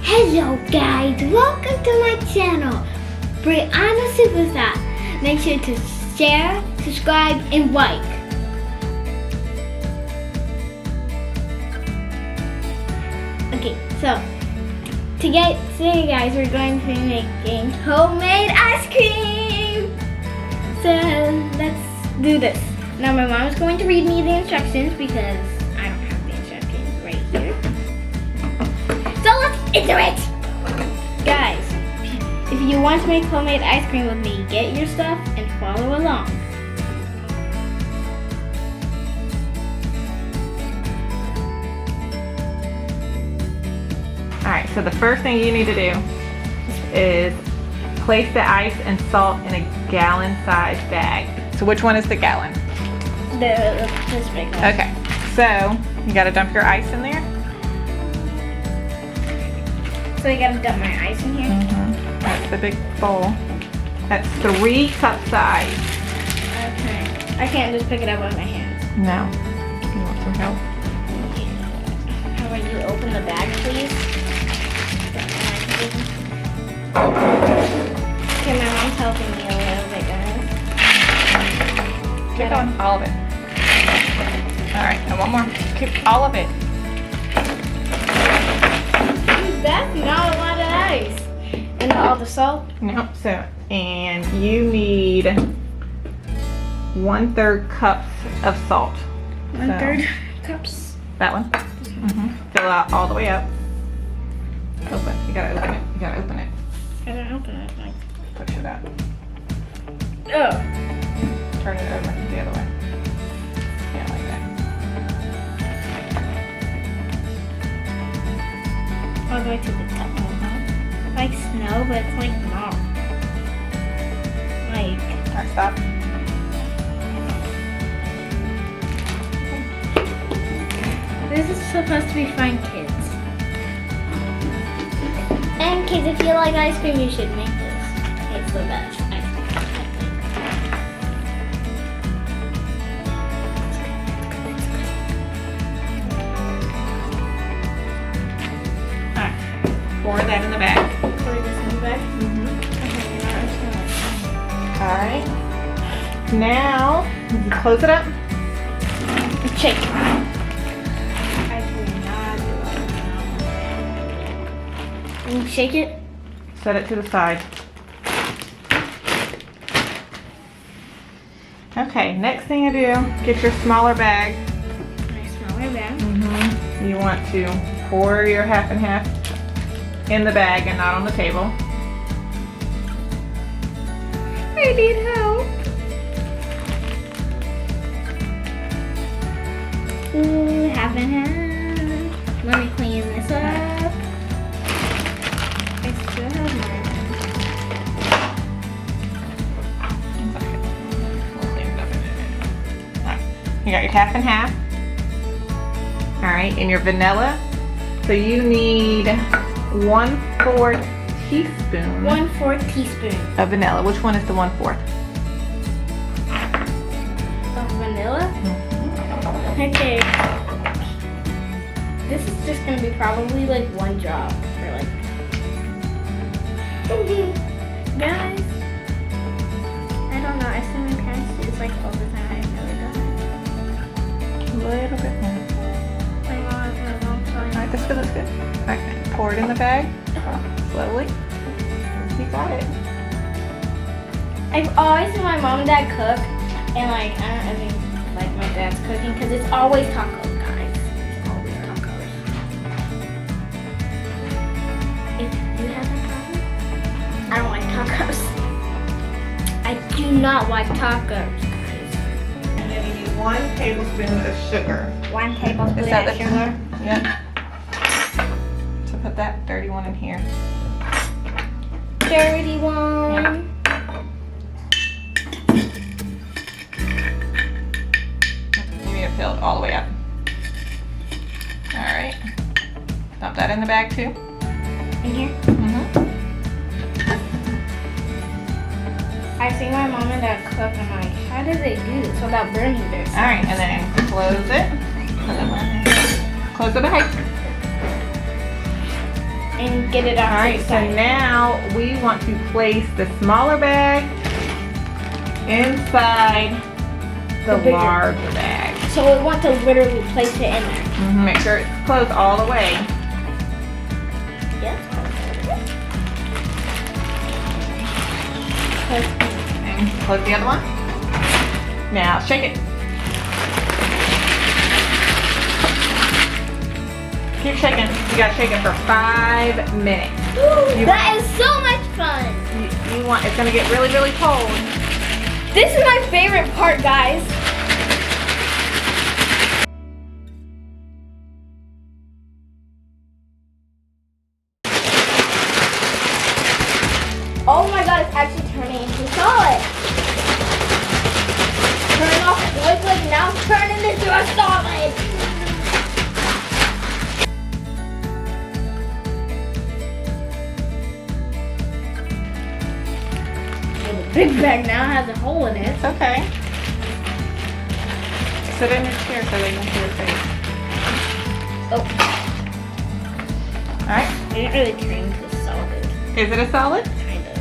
Hello guys, welcome to my channel, Brionna Superstar. Make sure to share, subscribe, and like. Okay, so today guys, we're going to be making homemade ice cream. So let's do this. Now my mom is going to read me the instructions because I don't have the instructions right here. So let's into it! Guys, if you want to make homemade ice cream with me, get your stuff and follow along. Alright, so the first thing you need to do is place the ice and salt in a gallon-sized bag. So which one is the gallon? This big one. Okay, so you gotta dump your ice in there. So I gotta dump my ice in here? That's the big bowl. That's 3 cup size. Okay. I can't just pick it up with my hands. No. You want some help? How about you open the bag, please? Okay, my mom's helping me a little bit, guys. Keep going, all of it. Alright, and one more. Keep all of it. That's not a lot of ice. And all the salt? No, so, and you need 1/3 cups of salt. 1/3 cups. That one. Fill out all the way up. Open. You gotta open it. You gotta open it. I don't open it. Like. Push it up. Oh. Turn it over the other way. Yeah, like that. All the way to the top. Like snow, but it's like not. Like. Alright, stop. This is supposed to be fun, kids. And kids, if you like ice cream, you should make this. It's the best ice cream, I think. Alright. Pour that in the bag. Pour this in the bag? Alright. Now, you close it up. Shake. And shake it. Set it to the side. Okay, next thing you do, get your smaller bag. My smaller bag. You want to pour your half and half in the bag and not on the table. I need help. Ooh, half and half. Let me clean this up. I still have mine. We'll clean it up in a minute. Alright, you got your half and half. Alright, and your vanilla. So you need 1/4 teaspoon 1/4 teaspoon of vanilla. Which one is the 1/4? of vanilla. Okay. This is just gonna be probably like one drop for like. Guys, I don't know. I see my parents do this like all the time. I've never done it. A little bit more. My mom's telling Alright, this feels good. Alright, pour it in the bag. Slowly. You got it. I've always seen my mom and dad cook, and like I think like my dad's cooking because it's always tacos, guys. It's always tacos. If you have that problem, I don't like tacos. I do not like tacos, guys. And then you need 1 tablespoon of sugar. 1 tablespoon Is that of the sugar. Yep. So put that dirty one in here. Dirty one. Yeah. You need it filled all the way up. Alright. Dump that in the bag too. In here. I've seen my mom and dad cook. I'm like, how do they do this without burning this? Alright, and then close it. And then we'll close the bag. And get it off. All right, so now we want to place the smaller bag inside the bigger larger bag. So we want to literally place it in there. Make sure it's closed all the way. Yeah. And close the other one. Now shake it. Keep shaking. You gotta shake it for 5 minutes. That is so much fun. You want, it's gonna get really, really cold. This is my favorite part, guys. Oh my god, it's actually turning into solid. Turn off the liquid, now it's turning into a solid. The big bag now has a hole in it. It's okay. Sit in your chair so they can see your face. Oh. Alright. It didn't really turn into solid. Is it a solid? Kind of.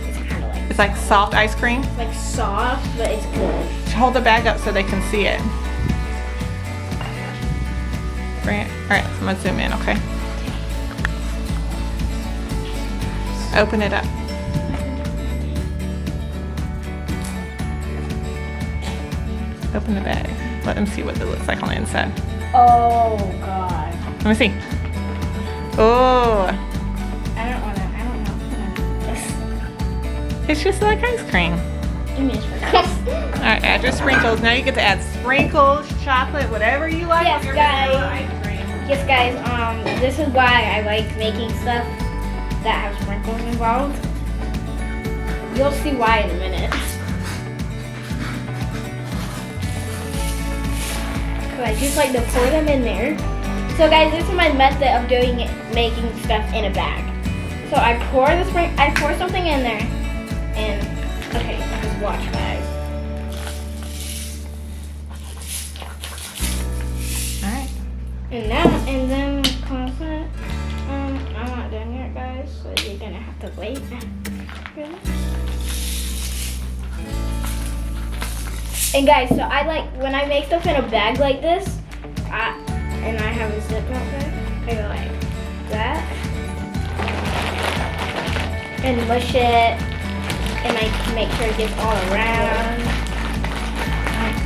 It's kind of like. It's like soft ice cream. It's like soft, but it's good. Hold the bag up so they can see it. Bring it. Alright, so I'm gonna zoom in, okay? Open it up. Open the bag. Let them see what it looks like on the inside. Oh god. Let me see. Oh, I don't know. it's just like ice cream. Give me a sprinkles. Alright, add your sprinkles. Now you get to add sprinkles, chocolate, whatever you like Yes, on your guys. vanilla ice cream. Yes, guys. This is why I like making stuff that have sprinkles involved. You'll see why in a minute. I just like to pour them in there. So guys, this is my method of doing it, making stuff in a bag. So I pour something in there, and okay, just watch, guys. All right. And then close it. I'm not done yet, guys. So you're gonna have to wait. And guys, so I like when I make stuff in a bag like this, and I have a zip up there, I go like that, and mush it, and I make sure it gets all around.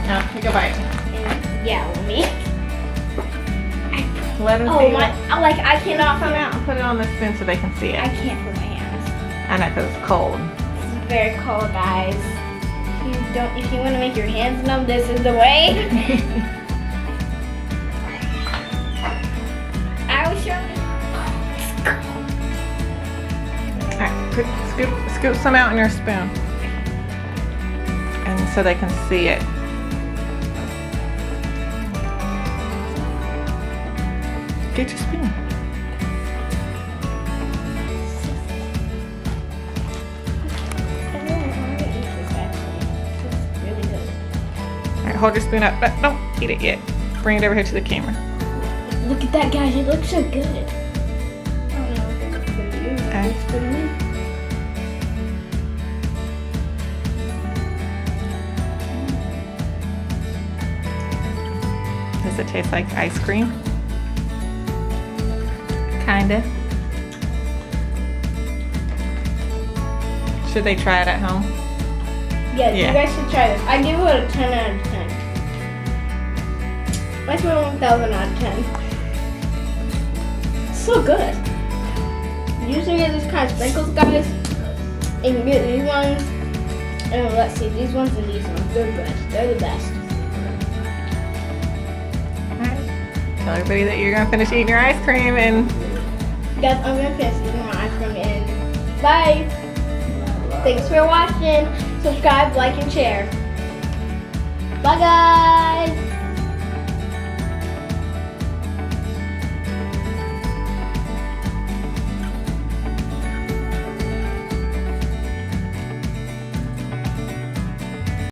Now take a bite. And yeah, let me. Let them Oh see my! I cannot Come out and put it on the spoon so they can see it. I can't put my hands. I know because it's cold. It's very cold, guys. If you want to make your hands numb, this is the way. I will show you. Alright, scoop some out in your spoon. And so they can see it. Get your spoon. Hold your spoon up, but don't eat it yet. Bring it over here to the camera. Look at that, guys. It looks so good. I don't know if it looks good to you. It looks good to me. Does it taste like ice cream? Kinda. Should they try it at home? Yeah, you guys should try this. I give it a 10 out of 10. That's my 1,000 out of 10. It's so good. You usually get these kind of sprinkles, guys. And you get these ones. And let's see, these ones and these ones. They're good. They're the best. Alright. Tell everybody that you're gonna finish eating your ice cream and Guys, I'm gonna finish eating my ice cream and bye. Thanks for watching. Subscribe, like, and share. Bye, guys.